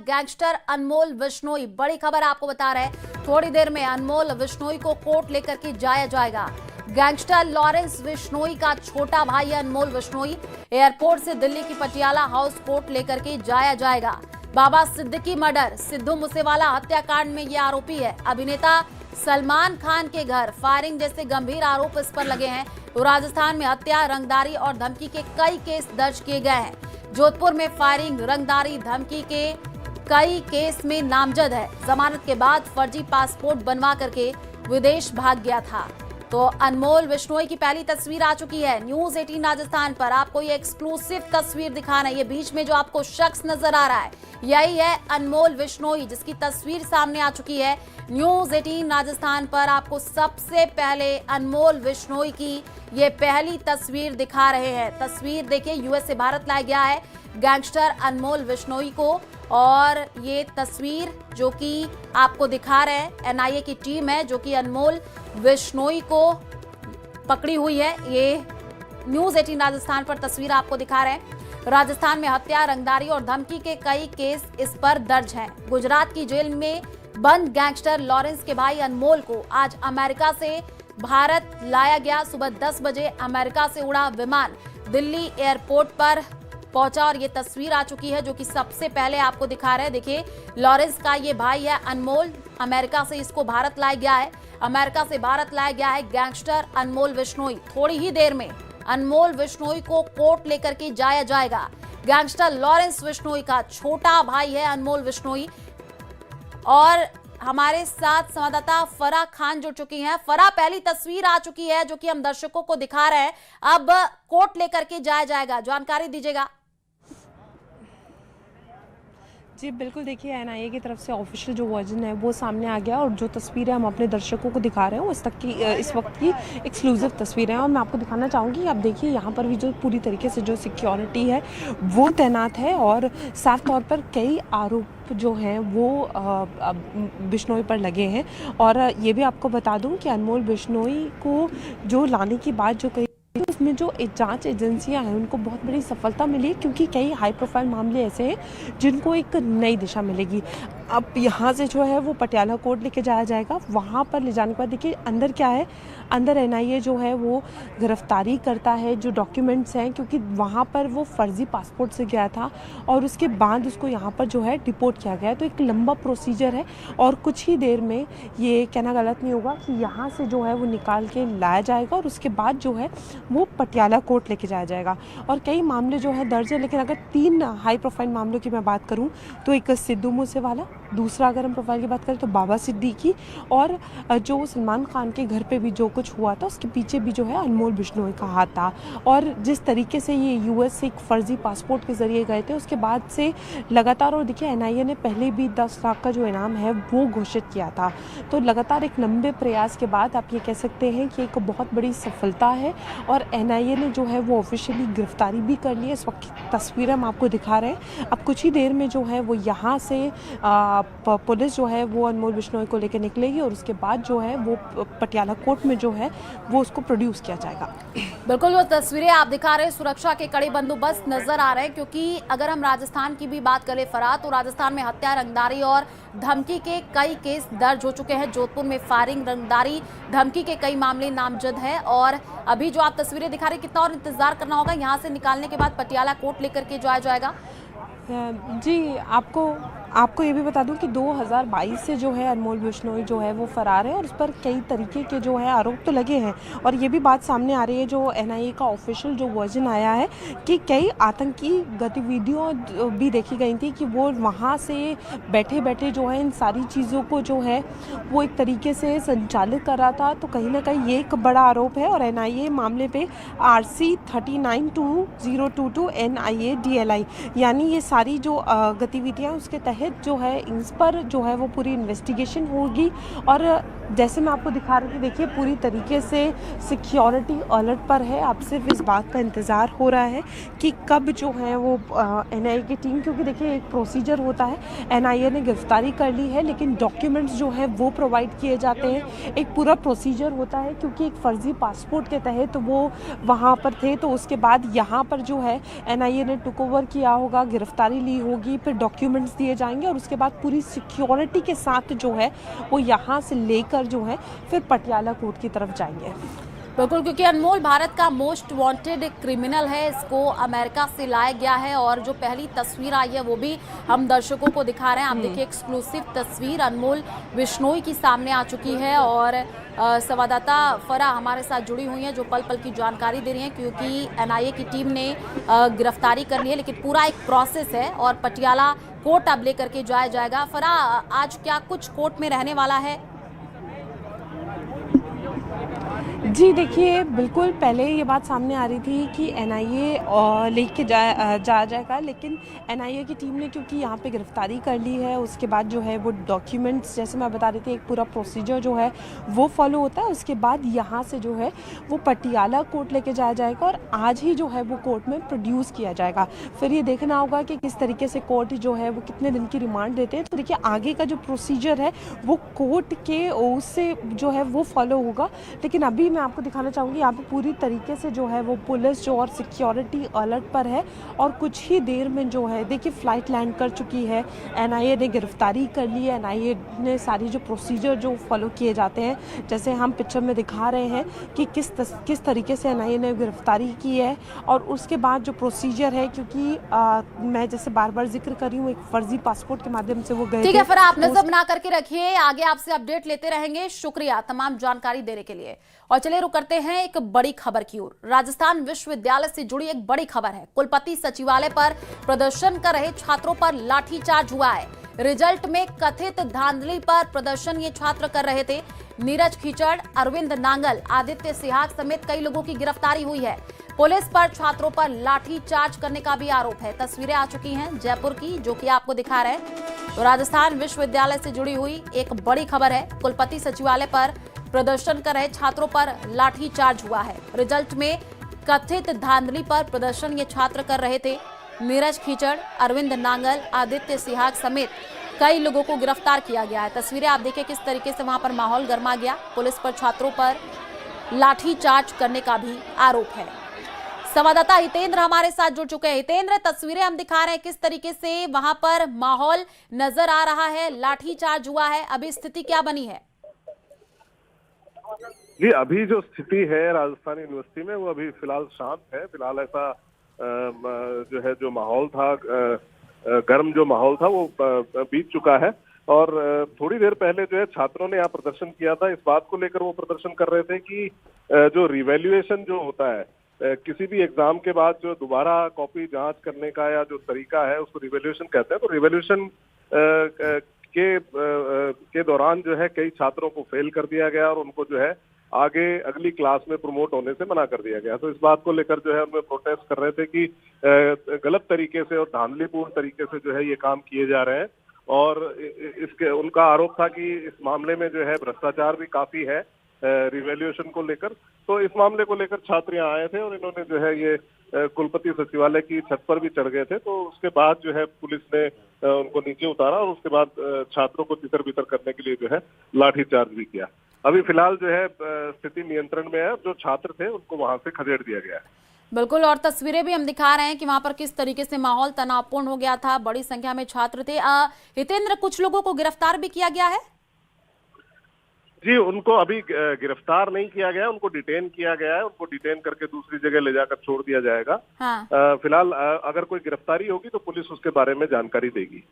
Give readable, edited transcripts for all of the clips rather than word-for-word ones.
Gangster अनमोल विश्नोई, बड़ी खबर आपको बता रहे हैं। थोड़ी देर में अनमोल विश्नोई को कोर्ट लेकर के जाया जाएगा। गैंगस्टर लॉरेंस विश्नोई का छोटा भाई अनमोल विश्नोई एयरपोर्ट से दिल्ली की पटियाला हाउस कोर्ट लेकर के जाया जाएगा। बाबा सिद्दीकी मर्डर, सिद्धू मूसेवाला हत्याकांड में ये आरोपी है। अभिनेता सलमान खान के घर फायरिंग जैसे गंभीर आरोप इस पर लगे हैं। तो राजस्थान में हत्या, रंगदारी और धमकी के कई केस दर्ज किए गए हैं। जोधपुर में फायरिंग, रंगदारी, धमकी के कई केस में नामजद है। जमानत के बाद फर्जी पासपोर्ट बनवा करके विदेश भाग गया था। तो अनमोल विश्नोई की पहली तस्वीर आ चुकी है न्यूज 18 राजस्थान पर। आपको ये एक्सक्लूसिव तस्वीर दिखाना है। ये बीच में जो आपको शख्स नजर आ रहा है, यही है अनमोल विश्नोई, जिसकी तस्वीर सामने आ चुकी है न्यूज 18 राजस्थान पर। आपको सबसे पहले अनमोल विश्नोई की ये पहली तस्वीर दिखा रहे हैं। तस्वीर देखिए, यूएस से भारत लाया गया है गैंगस्टर अनमोल विश्नोई को। और ये तस्वीर जो कि आपको दिखा रहे हैं, एनआईए की टीम है जो कि अनमोल विश्नोई को पकड़ी हुई है। ये न्यूज 18 राजस्थान पर तस्वीर आपको दिखा रहे हैं। राजस्थान में हत्या, रंगदारी और धमकी के कई केस इस पर दर्ज हैं। गुजरात की जेल में बंद गैंगस्टर लॉरेंस के भाई अनमोल को आज अमेरिका से भारत लाया गया। सुबह 10 बजे अमेरिका से उड़ा विमान दिल्ली एयरपोर्ट पर पहुंचा और ये तस्वीर आ चुकी है जो कि सबसे पहले आपको दिखा रहे हैं। देखिए, लॉरेंस का ये भाई है अनमोल, अमेरिका से इसको भारत लाया गया है। अमेरिका से भारत लाया गया है गैंगस्टर अनमोल विश्नोई। थोड़ी ही देर में अनमोल विश्नोई को कोर्ट लेकर के जाया जाएगा। गैंगस्टर लॉरेंस विश्नोई का छोटा भाई है अनमोल विश्नोई। और हमारे साथ संवाददाता फराह खान जुड़ चुकी हैं। फराह, पहली तस्वीर आ चुकी है जो कि हम दर्शकों को दिखा रहे हैं। अब कोर्ट लेकर के जाया जाएगा, जानकारी दीजिएगा। जी बिल्कुल, देखिए एनआईए की तरफ से ऑफिशियल जो वर्जन है वो सामने आ गया और जो तस्वीरें हम अपने दर्शकों को दिखा रहे हैं इस वक्त की एक्सक्लूसिव तस्वीरें हैं। और मैं आपको दिखाना चाहूँगी, आप देखिए यहाँ पर भी जो पूरी तरीके से जो सिक्योरिटी है वो तैनात है और साफ तौर पर कई आरोप जो हैं वो बिश्नोई पर लगे हैं। और ये भी आपको बता दूँ कि अनमोल बिश्नोई को जो लाने की बात जो कही, उसमें जो जांच एजेंसियां हैं उनको बहुत बड़ी सफलता मिली है, क्योंकि कई हाई प्रोफाइल मामले ऐसे हैं जिनको एक नई दिशा मिलेगी। अब यहाँ से जो है वो पटियाला कोर्ट लेके जाया जाएगा। वहाँ पर ले जाने के बाद देखिए अंदर क्या है, अंदर एनआईए जो है वो गिरफ्तारी करता है जो डॉक्यूमेंट्स हैं, क्योंकि वहाँ पर वो फर्जी पासपोर्ट से गया था और उसके बाद उसको यहाँ पर जो है डिपोर्ट किया गया। तो एक लंबा प्रोसीजर है और कुछ ही देर में, ये कहना गलत नहीं होगा कि यहाँ से जो है वो निकाल के लाया जाएगा और उसके बाद जो है वो पटियाला कोर्ट लेके जाया जाएगा। और कई मामले जो है दर्ज है, लेकिन अगर 3 हाई प्रोफाइल मामलों की मैं बात करूं तो एक सिद्धू मूसेवाला, दूसरा अगर हम प्रोफाइल की बात करें तो बाबा सिद्दीकी, और जो सलमान खान के घर पे भी जो कुछ हुआ था उसके पीछे भी जो है अनमोल बिश्नोई का हाथ था। और जिस तरीके से ये यूएस से एक फर्जी पासपोर्ट के जरिए गए थे उसके बाद से लगातार, और देखिए एनआईए ने पहले भी 10 लाख का जो इनाम है वो घोषित किया था। तो लगातार एक लंबे प्रयास के बाद आप ये कह सकते हैं कि एक बहुत बड़ी सफलता है और एनआईए ने जो है वो ऑफिशियली गिरफ्तारी भी कर ली है। इस वक्त तस्वीरें हम आपको दिखा रहे हैं। अब कुछ ही देर में जो है वो यहाँ से पुलिस जो है वो अनमोल बिश्नोई को लेकर निकलेगी और उसके बाद जो है वो पटियाला कोर्ट में जो है वो उसको प्रोड्यूस किया जाएगा। बिल्कुल, वो तस्वीरें आप दिखा रहे हैं, सुरक्षा के कड़े बंदोबस्त नजर आ रहे हैं। क्योंकि अगर हम राजस्थान की भी बात करें फराह, तो राजस्थान में हत्या, रंगदारी और धमकी के कई केस दर्ज हो चुके हैं। जोधपुर में फायरिंग, रंगदारी, धमकी के कई मामले नामजद हैं। और अभी जो आप तस्वीरें दिखा रहे हैं, कितना और इंतजार करना होगा? यहाँ से निकालने के बाद पटियाला कोर्ट लेकर के जाया जाएगा। जी आपको ये भी बता दूं कि 2022 से जो है अनमोल बिश्नोई जो है वो फरार है और उस पर कई तरीके के जो है आरोप तो लगे हैं। और ये भी बात सामने आ रही है, जो एनआईए का ऑफिशियल जो वर्जन आया है, कि कई आतंकी गतिविधियां भी देखी गई थी, कि वो वहाँ से बैठे बैठे जो है इन सारी चीज़ों को जो है वो एक तरीके से संचालित कर रहा था। तो कहीं ना कहीं ये एक बड़ा आरोप है और एनआईए मामले पे RC 392022 NIA DLI, यानी ये सारी जो गतिविधियाँ उसके तहत जो है इस पर जो है वो पूरी इन्वेस्टिगेशन होगी। और जैसे मैं आपको दिखा रही थी, देखिए पूरी तरीके से सिक्योरिटी अलर्ट पर है। अब सिर्फ इस बात का इंतज़ार हो रहा है कि कब जो है वो एनआईए की टीम, क्योंकि देखिए एक प्रोसीजर होता है, एनआईए ने गिरफ्तारी कर ली है लेकिन डॉक्यूमेंट्स जो है वो प्रोवाइड किए जाते हैं। एक पूरा प्रोसीजर होता है, क्योंकि एक फ़र्ज़ी पासपोर्ट के तहत वो वहाँ पर थे। तो उसके बाद यहाँ पर जो है एनआईए ने टुक ओवर किया होगा, गिरफ्तारी ली होगी, फिर डॉक्यूमेंट्स दिए जाएंगे जाएंगे और उसके बाद पूरी सिक्योरिटी के साथ जो है वो यहाँ से लेकर जो है फिर पटियाला कोर्ट की तरफ जाएंगे। बिल्कुल, क्योंकि अनमोल भारत का मोस्ट वांटेड क्रिमिनल है, इसको अमेरिका से लाया गया है और जो पहली तस्वीर आई है वो भी हम दर्शकों को दिखा रहे हैं। आप देखिए एक्सक्लूसिव तस्वीर अनमोल विश्नोई की सामने आ चुकी है और संवाददाता फरा हमारे साथ जुड़ी हुई हैं जो पल पल की जानकारी दे रही हैं, क्योंकि एनआईए की टीम ने गिरफ्तारी कर ली है, लेकिन पूरा एक प्रोसेस है और पटियाला कोर्ट अब लेकर के जाया जाएगा। फरा, आज क्या कुछ कोर्ट में रहने वाला है? जी देखिए, बिल्कुल पहले ये बात सामने आ रही थी कि एनआईए लेके जाएगा, लेकिन एनआईए की टीम ने क्योंकि यहाँ पे गिरफ्तारी कर ली है, उसके बाद जो है वो डॉक्यूमेंट्स, जैसे मैं बता रही थी, एक पूरा प्रोसीजर जो है वो फॉलो होता है। उसके बाद यहाँ से जो है वो पटियाला कोर्ट लेके जाया जाएगा और आज ही जो है वो कोर्ट में प्रोड्यूस किया जाएगा। फिर ये देखना होगा कि किस तरीके से कोर्ट जो है वो कितने दिन की रिमांड देते हैं। तो देखिए आगे का जो प्रोसीजर है वो कोर्ट के उससे जो है वो फॉलो होगा, लेकिन अभी मैं आपको दिखाना चाहूँगी यहाँ पे पूरी तरीके से जो है वो पुलिस जो और सिक्योरिटी अलर्ट पर है और कुछ ही देर में जो है देखिए फ्लाइट लैंड कर चुकी है। एनआईए ने गिरफ्तारी कर ली है। एनआईए ने सारी जो प्रोसीजर जो फॉलो किए जाते हैं, जैसे हम पिक्चर में दिखा रहे हैं कि किस तरीके से एनआईए ने गिरफ्तारी की है और उसके बाद जो प्रोसीजर है, क्योंकि मैं जैसे बार बार जिक्र कर रही हूँ, एक फर्जी पासपोर्ट के माध्यम से वो गए। ठीक है, फिर आप नजर बना करके रखिए, आगे आपसे अपडेट लेते रहेंगे। शुक्रिया तमाम जानकारी देने के लिए। और चलिए रुक करते हैं एक बड़ी खबर की ओर। राजस्थान विश्वविद्यालय से जुड़ी एक बड़ी खबर है। कुलपति सचिवालय पर प्रदर्शन कर रहे छात्रों पर लाठीचार्ज हुआ है। रिजल्ट में कथित धांधली पर प्रदर्शन ये छात्र कर रहे थे। नीरज खीचड़, अरविंद नांगल, आदित्य सिहाग समेत कई लोगों की गिरफ्तारी हुई है। पुलिस पर छात्रों पर लाठीचार्ज करने का भी आरोप है। तस्वीरें आ चुकी हैं जयपुर की, जो कि आपको दिखा रहे हैं। तो राजस्थान विश्वविद्यालय से जुड़ी हुई एक बड़ी खबर है। कुलपति सचिवालय पर प्रदर्शन कर रहे छात्रों पर लाठीचार्ज हुआ है। रिजल्ट में कथित धांधली पर प्रदर्शन ये छात्र कर रहे थे। नीरज खीचड़, अरविंद नांगल, आदित्य सिहाग समेत कई लोगों को गिरफ्तार किया गया है। तस्वीरें आप देखिए किस तरीके से वहां पर माहौल गर्मा गया। पुलिस पर छात्रों पर लाठीचार्ज करने का भी आरोप है। संवाददाता हितेंद्र हमारे साथ जुड़ चुके हैं। हितेंद्र, तस्वीरें हम दिखा रहे हैं किस तरीके से वहां पर माहौल नजर आ रहा है। लाठीचार्ज हुआ है, अभी स्थिति क्या बनी है? जी, अभी जो स्थिति है राजस्थान यूनिवर्सिटी में वो अभी फिलहाल शांत है। फिलहाल ऐसा जो है जो माहौल था, गर्म जो माहौल था वो बीत चुका है। और थोड़ी देर पहले जो है छात्रों ने यहाँ प्रदर्शन किया था। इस बात को लेकर वो प्रदर्शन कर रहे थे कि जो रिवैल्यूएशन जो होता है, किसी भी एग्जाम के बाद जो दोबारा कॉपी जांच करने का या जो तरीका है उसको रिवैल्यूएशन कहते हैं। तो रिवैल्यूएशन के दौरान जो है कई छात्रों को फेल कर दिया गया और उनको जो है आगे अगली क्लास में प्रमोट होने से मना कर दिया गया। तो इस बात को लेकर जो है उनमें प्रोटेस्ट कर रहे थे कि गलत तरीके से और धांधलीपूर्ण तरीके से जो है ये काम किए जा रहे हैं। और इसके उनका आरोप था कि इस मामले में जो है भ्रष्टाचार भी काफी है रिवैल्यूएशन को लेकर। तो इस मामले को लेकर छात्र यहाँ आए थे और इन्होंने जो है ये कुलपति सचिवालय की छत पर भी चढ़ गए थे। तो उसके बाद जो है पुलिस ने उनको नीचे उतारा और उसके बाद छात्रों को तितर बितर करने के लिए जो है लाठीचार्ज भी किया। अभी फिलहाल जो है स्थिति नियंत्रण में है। जो छात्र थे उनको वहां से खदेड़ दिया गया है। बिल्कुल, और तस्वीरें भी हम दिखा रहे हैं कि वहां पर किस तरीके से माहौल तनावपूर्ण हो गया था। बड़ी संख्या में छात्र थे। हितेंद्र, कुछ लोगों को गिरफ्तार भी किया गया है? जी, उनको अभी गिरफ्तार नहीं किया गया, उनको डिटेन किया गया है। उनको डिटेन करके दूसरी जगह ले जाकर छोड़ दिया जाएगा। हाँ। फिलहाल अगर कोई गिरफ्तारी होगी तो पुलिस उसके बारे में जानकारी देगी।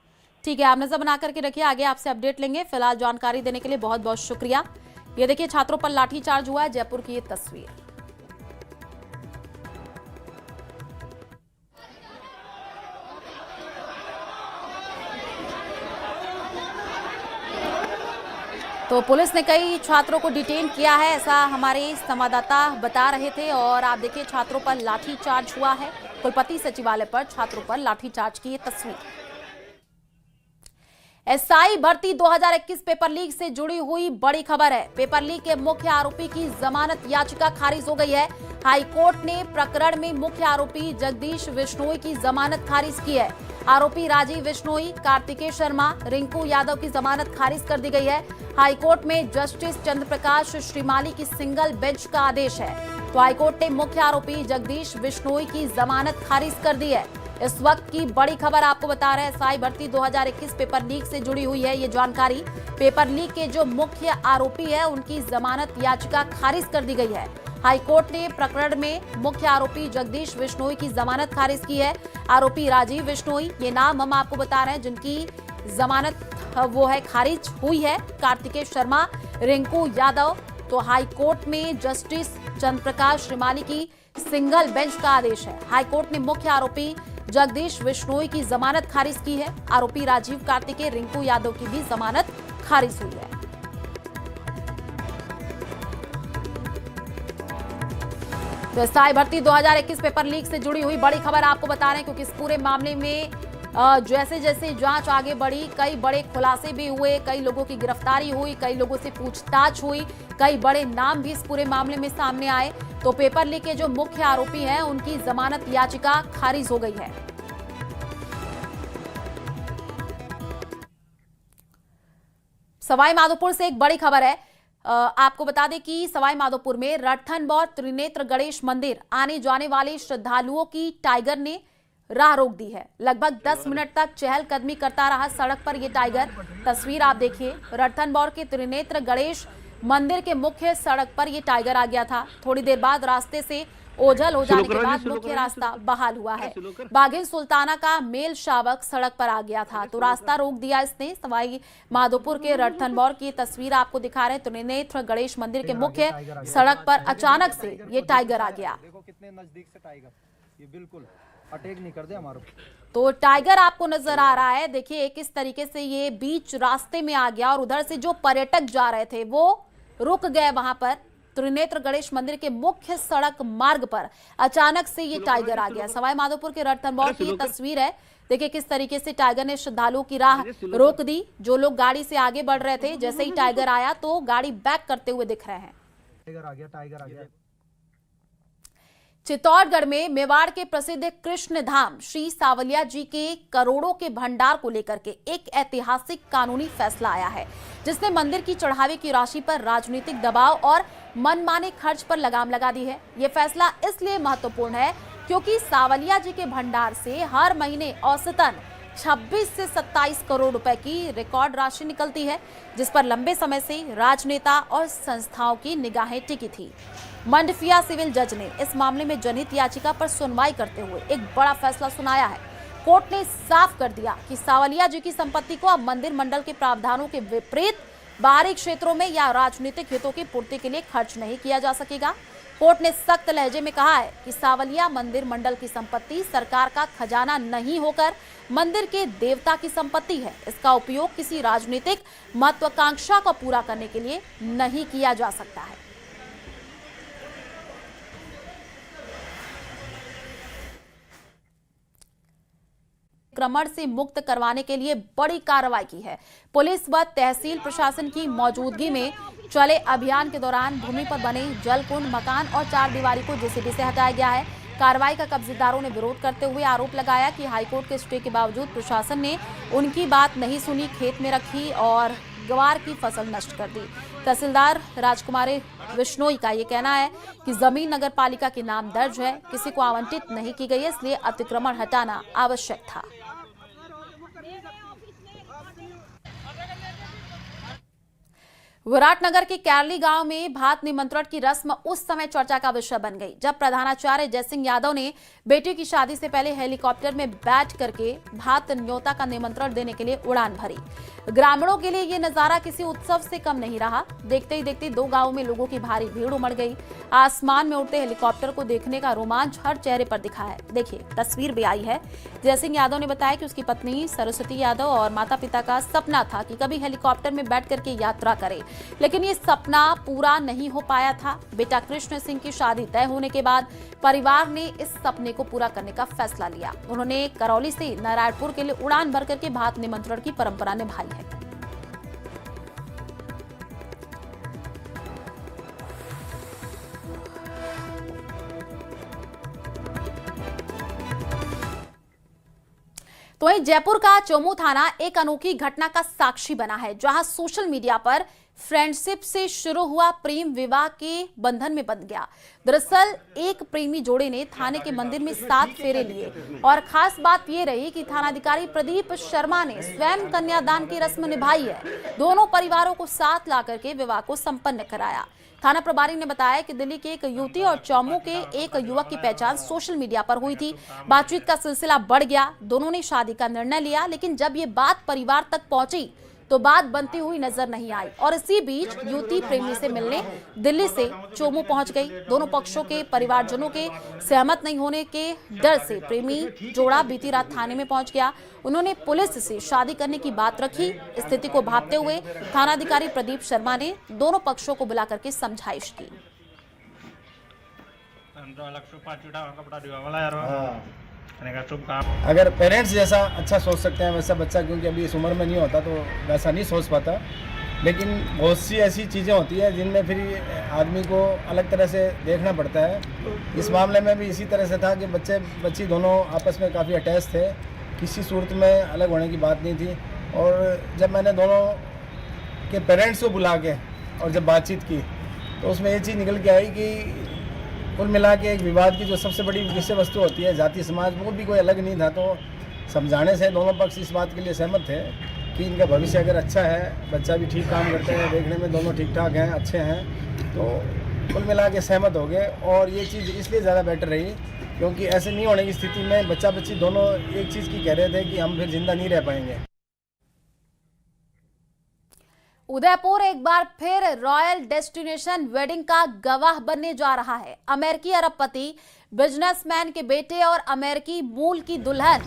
ठीक है, आप नजर बना करके रखिए, आगे आपसे अपडेट लेंगे। फिलहाल जानकारी देने के लिए बहुत बहुत शुक्रिया। ये देखिए छात्रों पर लाठीचार्ज हुआ है, जयपुर की ये तस्वीर। तो पुलिस ने कई छात्रों को डिटेन किया है, ऐसा हमारे संवाददाता बता रहे थे। और आप देखिए छात्रों पर लाठीचार्ज हुआ है। कुलपति सचिवालय पर छात्रों पर लाठीचार्ज की ये तस्वीर। एसआई भर्ती 2021 पेपर लीक से जुड़ी हुई बड़ी खबर है। पेपर लीक के मुख्य आरोपी की जमानत याचिका खारिज हो गई है। हाईकोर्ट ने प्रकरण में मुख्य आरोपी जगदीश विश्नोई की जमानत खारिज की है। आरोपी राजीव विश्नोई, कार्तिकेय शर्मा, रिंकू यादव की जमानत खारिज कर दी गई है। हाईकोर्ट में जस्टिस चंद्र प्रकाश श्रीमाली की सिंगल बेंच का आदेश है। तो हाईकोर्ट ने मुख्य आरोपी जगदीश विश्नोई की जमानत खारिज कर दी है। इस वक्त की बड़ी खबर आपको बता रहे हैं, एसआई भर्ती 2021 पेपर लीक से जुड़ी हुई है ये जानकारी। पेपर लीक के जो मुख्य आरोपी है उनकी जमानत याचिका खारिज कर दी गई है। हाईकोर्ट ने प्रकरण में मुख्य आरोपी जगदीश बिश्नोई की जमानत खारिज की है। आरोपी राजीव बिश्नोई, ये नाम हम आपको बता रहे हैं जिनकी जमानत वो है खारिज हुई है। कार्तिकेय शर्मा, रिंकू यादव। तो हाईकोर्ट में जस्टिस चंद्रप्रकाश श्रीमाली की सिंगल बेंच का आदेश है। हाईकोर्ट ने मुख्य आरोपी जगदीश बिश्नोई की जमानत खारिज की है। आरोपी राजीव, कार्तिकेय, रिंकू यादव की भी जमानत खारिज हुई है। तो एसआई भर्ती 2021 पेपर लीक से जुड़ी हुई बड़ी खबर आपको बता रहे हैं, क्योंकि इस पूरे मामले में जैसे जैसे जांच आगे बढ़ी, कई बड़े खुलासे भी हुए, कई लोगों की गिरफ्तारी हुई, कई लोगों से पूछताछ हुई, कई बड़े नाम भी इस पूरे मामले में सामने आए। तो पेपर लीक के जो मुख्य आरोपी हैं उनकी जमानत याचिका खारिज हो गई है। सवाई माधोपुर से एक बड़ी खबर है। आपको बता दें कि सवाई माधोपुर में रणथंभौर त्रिनेत्र गणेश मंदिर आने जाने वाले श्रद्धालुओं की टाइगर ने राह रोक दी है। लगभग 10 मिनट तक चहलकदमी करता रहा सड़क पर ये टाइगर। तस्वीर आप देखिए, रणथंभौर के त्रिनेत्र गणेश मंदिर के मुख्य सड़क पर ये टाइगर आ गया था। थोड़ी देर बाद रास्ते से ओझल हो जाने के बाद मुख्य रास्ता बहाल हुआ है। बागिन सुल्ताना का मेल शावक सड़क पर आ गया था तो रास्ता रोक दिया इसने। सवाई माधोपुर के रणथंभौर की तस्वीर आपको दिखा रहे हैं। त्रिनेत्र गणेश मंदिर के मुख्य सड़क पर अचानक से ये टाइगर आ गया। देखो कितने नजदीक से टाइगर, ये बिल्कुल अटैक नहीं कर दे हमारे। तो टाइगर आपको नजर आ रहा है, देखिए किस तरीके से ये बीच रास्ते में आ गया और उधर से जो पर्यटक जा रहे थे वो रुक गए वहां पर। त्रिनेत्र गणेश मंदिर के मुख्य सड़क मार्ग पर अचानक से ये टाइगर आ गया। सवाई माधोपुर के रणथंभौर की तस्वीर है, देखिए किस तरीके से टाइगर ने श्रद्धालुओं की राह रोक दी। जो लोग गाड़ी से आगे बढ़ रहे थे, जैसे ही टाइगर आया तो गाड़ी बैक करते हुए दिख रहे हैं। टाइगर आ गया, टाइगर आ गया। चित्तौड़गढ़ में मेवाड़ के प्रसिद्ध कृष्ण धाम श्री सावलिया जी के करोड़ों के भंडार को लेकर के एक ऐतिहासिक कानूनी फैसला आया है, जिसने मंदिर की चढ़ावे की राशि पर राजनीतिक दबाव और मनमाने खर्च पर लगाम लगा दी है। यह फैसला इसलिए महत्वपूर्ण है क्योंकि सावलिया जी के भंडार से हर महीने औसतन 26 से 27 करोड़ रुपए की रिकॉर्ड राशि निकलती है, जिस पर लंबे समय से राजनेता और संस्थाओं की निगाहें टिकी थी। मंडफिया सिविल जज ने इस मामले में जनहित याचिका पर सुनवाई करते हुए एक बड़ा फैसला सुनाया है। कोर्ट ने साफ कर दिया कि सावलिया जी की संपत्ति को अब मंदिर मंडल के प्रावधानों के विपरीत बाहरी क्षेत्रों में या राजनीतिक हितों की पूर्ति के लिए खर्च नहीं किया जा सकेगा। कोर्ट ने सख्त लहजे में कहा है कि सावलिया मंदिर मंडल की संपत्ति सरकार का खजाना नहीं होकर मंदिर के देवता की संपत्ति है। इसका उपयोग किसी राजनीतिक महत्वाकांक्षा को पूरा करने के लिए नहीं किया जा सकता है। संक्रमण से मुक्त करवाने के लिए बड़ी कार्रवाई की है। पुलिस व तहसील प्रशासन की मौजूदगी में चले अभियान के दौरान भूमि पर बने जलकुंड, मकान और चारदीवारी को जेसीबी से हटाया गया है। कार्रवाई का कब्जेदारों ने विरोध करते हुए आरोप लगाया कि हाईकोर्ट के स्टे के बावजूद प्रशासन ने उनकी बात नहीं सुनी, खेत में रखी और ग्वार की फसल नष्ट कर दी। तहसीलदार राजकुमारी बिश्नोई का ये कहना है कि जमीन नगर पालिका के नाम दर्ज है, किसी को आवंटित नहीं की गई है, इसलिए अतिक्रमण हटाना आवश्यक था। विराटनगर के कैरली गांव में भात निमंत्रण की रस्म उस समय चर्चा का विषय बन गई जब प्रधानाचार्य जयसिंह यादव ने बेटे की शादी से पहले हेलीकॉप्टर में बैठ करके भात न्योता का निमंत्रण देने के लिए उड़ान भरी। ग्रामीणों के लिए यह नजारा किसी उत्सव से कम नहीं रहा। देखते ही देखते दो गांवों में लोगों की भारी भीड़ उमड़ गई। आसमान में उड़ते हेलीकॉप्टर को देखने का रोमांच हर चेहरे पर दिखा है। देखिए तस्वीर भी आई है। जयसिंह यादव ने बताया कि उसकी पत्नी सरस्वती यादव और माता पिता का सपना था कि कभी हेलीकॉप्टर में बैठ करके यात्रा करे, लेकिन ये सपना पूरा नहीं हो पाया था। बेटा कृष्ण सिंह की शादी तय होने के बाद परिवार ने इस सपने को पूरा करने का फैसला लिया। उन्होंने करौली से नारायणपुर के लिए उड़ान भर करके भात निमंत्रण की परंपरा निभाई है। तो वहीं जयपुर का चोमू थाना एक अनोखी घटना का साक्षी बना है, जहां सोशल मीडिया पर फ्रेंडशिप से शुरू हुआ प्रेम विवाह के बंधन में बंध गया। दरअसल एक प्रेमी जोड़े ने थाने के मंदिर में 7 फेरे लिए और खास बात ये रही कि थानाधिकारी प्रदीप शर्मा ने स्वयं कन्यादान की रस्म निभाई है। दोनों परिवारों को साथ लाकर के विवाह को संपन्न कराया। थाना प्रभारी ने बताया कि दिल्ली के एक युवती और चौमू के एक युवक की पहचान सोशल मीडिया पर हुई थी। बातचीत का सिलसिला बढ़ गया, दोनों ने शादी का निर्णय लिया, लेकिन जब ये बात परिवार तक पहुंची तो बात बनती हुई नजर नहीं आई और इसी बीच युवती प्रेमी से मिलने दिल्ली से चोमू पहुंच गई। दोनों पक्षों के परिवारजनों के सहमत नहीं होने के डर से प्रेमी जोड़ा बीती रात थाने में पहुंच गया। उन्होंने पुलिस से शादी करने की बात रखी। स्थिति को भांपते हुए थानाधिकारी प्रदीप शर्मा ने दोनों पक्षों को बुला करके समझाइश की। अगर पेरेंट्स जैसा अच्छा सोच सकते हैं वैसा बच्चा, क्योंकि अभी इस उम्र में नहीं होता तो वैसा नहीं सोच पाता, लेकिन बहुत सी ऐसी चीज़ें होती हैं जिनमें फिर आदमी को अलग तरह से देखना पड़ता है। इस मामले में भी इसी तरह से था कि बच्चे बच्ची दोनों आपस में काफ़ी अटैच थे, किसी सूरत में अलग होने की बात नहीं थी। और जब मैंने दोनों के पेरेंट्स को बुला के और जब बातचीत की तो उसमें ये चीज़ निकल के आई कि कुल मिला के एक विवाद की जो सबसे बड़ी विषय वस्तु होती है जाति समाज, वो भी कोई अलग नहीं था। तो समझाने से दोनों पक्ष इस बात के लिए सहमत थे कि इनका भविष्य अगर अच्छा है, बच्चा भी ठीक काम करते हैं, देखने में दोनों ठीक ठाक हैं, अच्छे हैं, तो कुल मिला के सहमत हो गए। और ये चीज़ इसलिए ज़्यादा बेटर रही क्योंकि ऐसे नहीं होने की स्थिति में बच्चा बच्ची दोनों एक चीज़ की कह रहे थे कि हम फिर जिंदा नहीं रह पाएंगे। उदयपुर एक बार फिर रॉयल डेस्टिनेशन वेडिंग का गवाह बनने जा रहा है। अमेरिकी अरबपति बिजनेसमैन के बेटे और अमेरिकी मूल की दुल्हन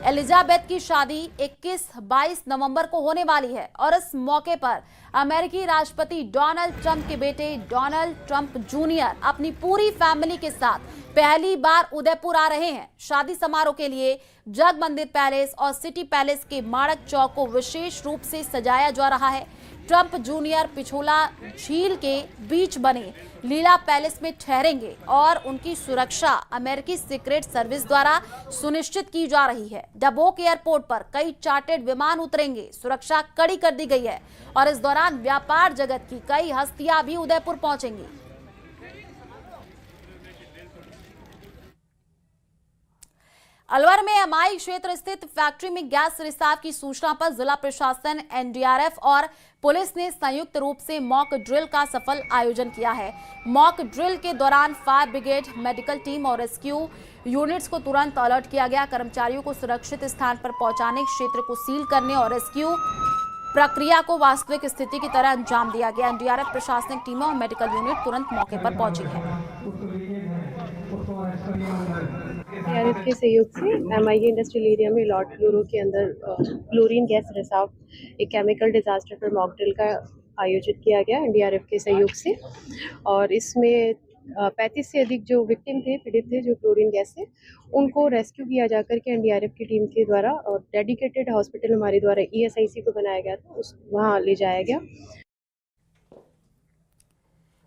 एलिजाबेथ की शादी 21-22 नवंबर को होने वाली है और इस मौके पर अमेरिकी राष्ट्रपति डोनाल्ड ट्रंप के बेटे डोनाल्ड ट्रंप जूनियर अपनी पूरी फैमिली के साथ पहली बार उदयपुर आ रहे हैं। शादी समारोह के लिए जग मंदिर पैलेस और सिटी पैलेस के माड़क चौक को विशेष रूप से सजाया जा रहा है। ट्रंप जूनियर पिछोला झील के बीच बने लीला पैलेस में ठहरेंगे और उनकी सुरक्षा अमेरिकी सीक्रेट सर्विस द्वारा सुनिश्चित की जा रही है। डबोक एयरपोर्ट पर कई चार्टर्ड विमान उतरेंगे, सुरक्षा कड़ी कर दी गई है और इस दौरान व्यापार जगत की कई हस्तियां भी उदयपुर पहुंचेंगी। अलवर में एमआई क्षेत्र स्थित फैक्ट्री में गैस रिसाव की सूचना पर जिला प्रशासन, एनडीआरएफ और पुलिस ने संयुक्त रूप से मॉक ड्रिल का सफल आयोजन किया है। मॉक ड्रिल के दौरान फायर ब्रिगेड, मेडिकल टीम और रेस्क्यू यूनिट्स को तुरंत अलर्ट किया गया। कर्मचारियों को सुरक्षित स्थान पर पहुंचाने, क्षेत्र को सील करने और रेस्क्यू प्रक्रिया को वास्तविक स्थिति की तरह अंजाम दिया गया। एनडीआरएफ, प्रशासनिक टीमें और मेडिकल यूनिट तुरंत मौके पर पहुंची है। एनडीआरएफ के सहयोग से एमआईए इंडस्ट्रियल एरिया में लॉर्ड फ्लोरो के अंदर क्लोरीन गैस रिसाव एक केमिकल डिजास्टर पर मॉक ड्रिल का आयोजित किया गया एनडीआरएफ के सहयोग से। और इसमें 35 से अधिक जो विक्टिम थे, पीड़ित थे जो क्लोरीन गैस से, उनको रेस्क्यू किया जाकर के एनडीआरएफ की टीम के द्वारा और डेडिकेटेड हॉस्पिटल हमारे द्वारा ईएसआईसी को बनाया गया था, उस वहाँ ले जाया गया।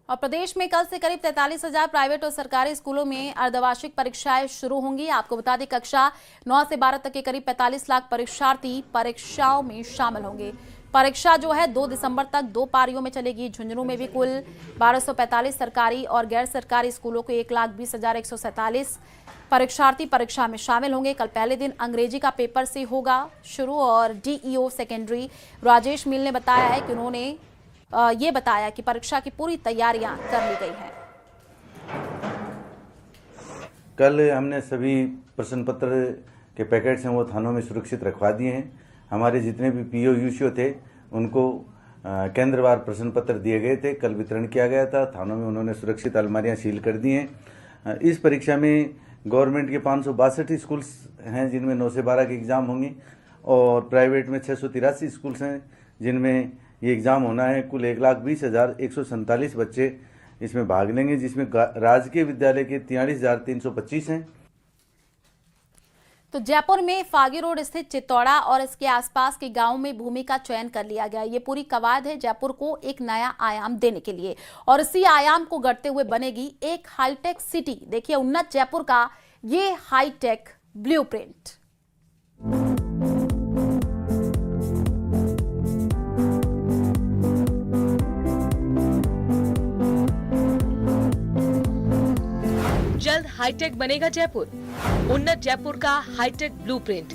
और प्रदेश में कल से करीब 43,000 प्राइवेट और सरकारी स्कूलों में अर्धवार्षिक परीक्षाएं शुरू होंगी। आपको बता दें कक्षा 9 से 12 तक के करीब 45 लाख परीक्षार्थी परीक्षाओं में शामिल होंगे। परीक्षा जो है 2 दिसंबर तक 2 पारियों में चलेगी। झुंझुनू में भी कुल 1245 सरकारी और गैर सरकारी स्कूलों के 1,20,147 परीक्षार्थी परीक्षा में शामिल होंगे। कल पहले दिन अंग्रेजी का पेपर से होगा शुरू और डीईओ सेकेंडरी राजेश मिल ने बताया है कि उन्होंने ये बताया कि परीक्षा की पूरी तैयारियां कर ली गई हैं। कल हमने सभी प्रश्न पत्र के पैकेट्स हैं वो थानों में सुरक्षित रखवा दिए हैं। हमारे जितने भी पीओ यूसीओ थे उनको केंद्रवार प्रश्न पत्र दिए गए थे, कल वितरण किया गया था। थानों में उन्होंने सुरक्षित अलमारियां सील कर दी हैं। इस परीक्षा में गवर्नमेंट के 562 स्कूल्स हैं जिनमें 9 से 12 के एग्ज़ाम होंगे और प्राइवेट में 683 स्कूल्स हैं जिनमें ये एग्ज़ाम होना है। कुल 1,20,147 बच्चे इसमें भाग लेंगे, जिसमें राजकीय विद्यालय के 43,325 हैं। तो जयपुर में फागी रोड स्थित चित्तौड़ा और इसके आसपास के गांवों में भूमि का चयन कर लिया गया। ये पूरी कवायद है जयपुर को एक नया आयाम देने के लिए और इसी आयाम को गढ़ते हुए बनेगी एक हाईटेक सिटी। देखिए उन्नत जयपुर का ये हाईटेक ब्लूप्रिंट। हाईटेक बनेगा जयपुर, उन्नत जयपुर का हाईटेक ब्लूप्रिंट।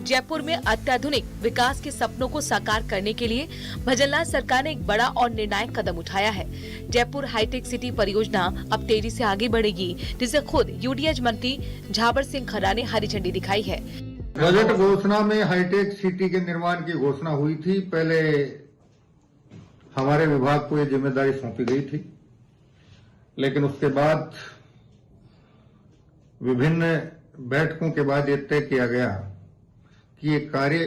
जयपुर में अत्याधुनिक विकास के सपनों को साकार करने के लिए भजनलाल सरकार ने एक बड़ा और निर्णायक कदम उठाया है। जयपुर हाईटेक सिटी परियोजना अब तेजी से आगे बढ़ेगी, जिसे खुद यूडीएच मंत्री झाबर सिंह खन्ना ने हरी झंडी दिखाई है। बजट घोषणा में हाईटेक सिटी के निर्माण की घोषणा हुई थी। पहले हमारे विभाग को ये जिम्मेदारी सौंपी गई थी, लेकिन उसके बाद विभिन्न बैठकों के बाद ये तय किया गया कि ये कार्य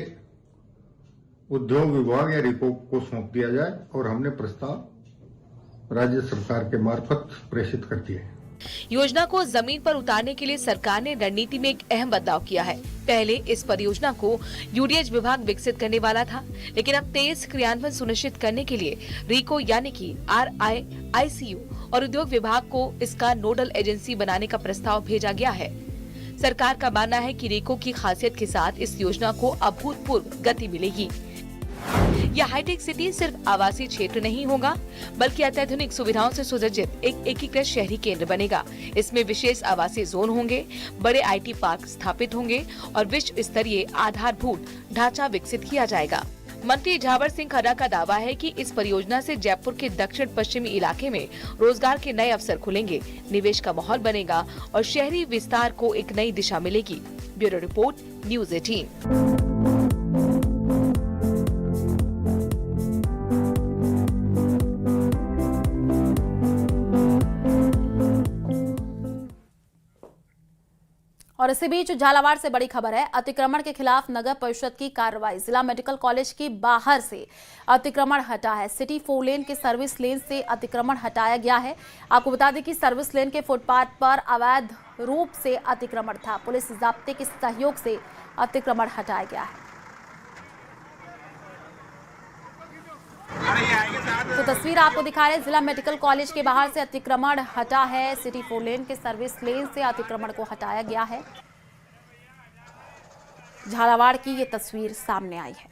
उद्योग विभाग या रिको को सौंप दिया जाए और हमने प्रस्ताव राज्य सरकार के मार्फत प्रेषित कर दिए। योजना को जमीन पर उतारने के लिए सरकार ने रणनीति में एक अहम बदलाव किया है। पहले इस परियोजना को यूडीएच विभाग विकसित करने वाला था, लेकिन अब तेज क्रियान्वयन सुनिश्चित करने के लिए रिको यानी कि RIICU और उद्योग विभाग को इसका नोडल एजेंसी बनाने का प्रस्ताव भेजा गया है। सरकार का मानना है कि रिको की खासियत के साथ इस योजना को अभूतपूर्व गति मिलेगी। यह हाईटेक सिटी सिर्फ आवासीय क्षेत्र नहीं होगा, बल्कि अत्याधुनिक सुविधाओं से सुसज्जित एक एकीकृत शहरी केंद्र बनेगा। इसमें विशेष आवासीय जोन होंगे, बड़े IT पार्क स्थापित होंगे और विश्व स्तरीय आधारभूत ढांचा विकसित किया जाएगा। मंत्री झाबर सिंह खन्ना का दावा है कि इस परियोजना से जयपुर के दक्षिण पश्चिमी इलाके में रोजगार के नए अवसर खुलेंगे, निवेश का माहौल बनेगा और शहरी विस्तार को एक नई दिशा मिलेगी। Bureau report, news 18। और इसी बीच झालावाड़ से बड़ी खबर है। अतिक्रमण के खिलाफ नगर परिषद की कार्रवाई। जिला मेडिकल कॉलेज के बाहर से अतिक्रमण हटा है। सिटी 4 लेन के सर्विस लेन से अतिक्रमण हटाया गया है। आपको बता दें कि सर्विस लेन के फुटपाथ पर अवैध रूप से अतिक्रमण था। पुलिस जाब्ते के सहयोग से अतिक्रमण हटाया गया है। तो तस्वीर आपको दिखा रहे हैं, जिला मेडिकल कॉलेज के बाहर से अतिक्रमण हटा है। सिटी 4 लेन के सर्विस लेन से अतिक्रमण को हटाया गया है। झालावाड़ की ये तस्वीर सामने आई है।